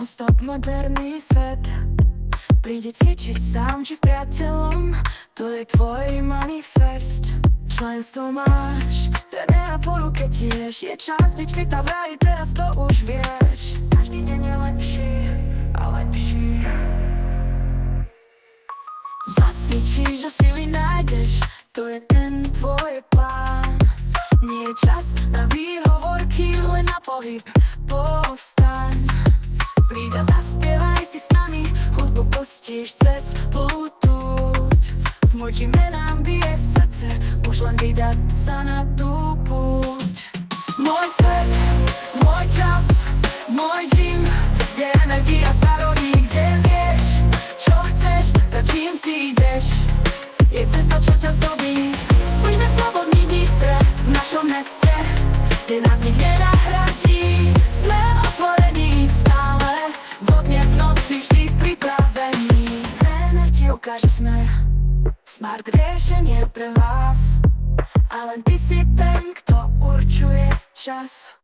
Non-stop moderný svet. Príde cvičiť sám či s priateľom, to je tvoj manifest. Členstvo máš, trenéra po ruke tiež. Je čas byť fit a vraj, teraz to už vieš. Každý deň je lepší a lepší. Zacvičíš a sily nájdeš, to je ten tvoj plán. Nie je čas na výhovorky, len na pohyb, povstaň. Príď a zaspievaj si s nami, hudbu pustíš cez Bluetooth. V môj gyme nám bije srdce, už len vydať sa na tú púť. Môj svet, môj čas, môj gym, kde energia sa rodí, kde vieš, čo chceš, za čím si ideš. Je cesta, čo ťa zdobí. Buďme slobodní Nitre, v našom meste, kde nás nikde nahradí. Sme otvorení stále, vodne v noci vždy pripravení. Tréner ti ukáže smer, smart riešenie pre vás. A len ty si ten, kto určuje čas.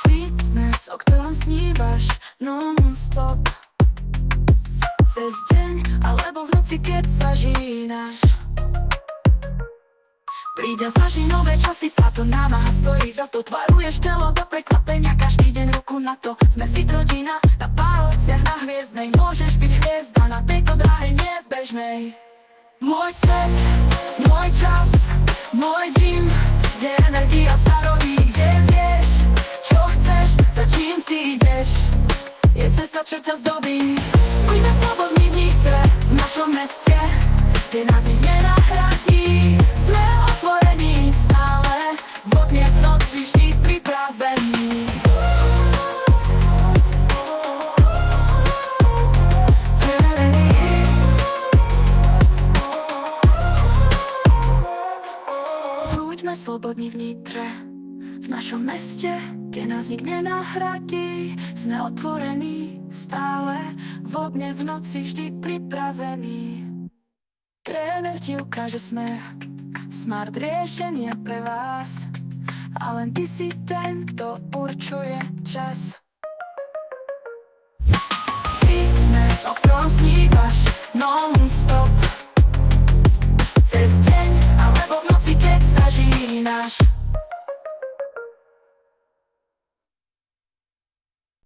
Fitness, o ktorom snívaš non-stop. Cez deň, alebo v noci, keď sa žínaš. Príď a zažij nové časy, táto námaha stojí za to. Tvaruješ telo do prekvapenia, každý deň ruku na to. Sme fit rodina, na páleciach na Hviezdnej. Môžeš byť hviezda na tejto dráhe nebežnej. Môj svet, môj čas, môj gym, kde energia sa rodí, kde vieš, čo chceš, za čím si ideš. Je cesta, čo ťa zdobí. Buďme slobodní Nitre, v našom meste, kde nás nikto nenahradí. Sme otvorení stále, vodne v noci vždy pripravení. Buďme slobodní v Nitre, v našom meste, kde nás nikto nenahradí. Sme otvorení stále, vodne v noci vždy pripravení. Tréner ti ukáže smer, smart riešenie pre vás. A len ty si ten, kto určuje čas. Fitness, o ktorom snívaš non-stop.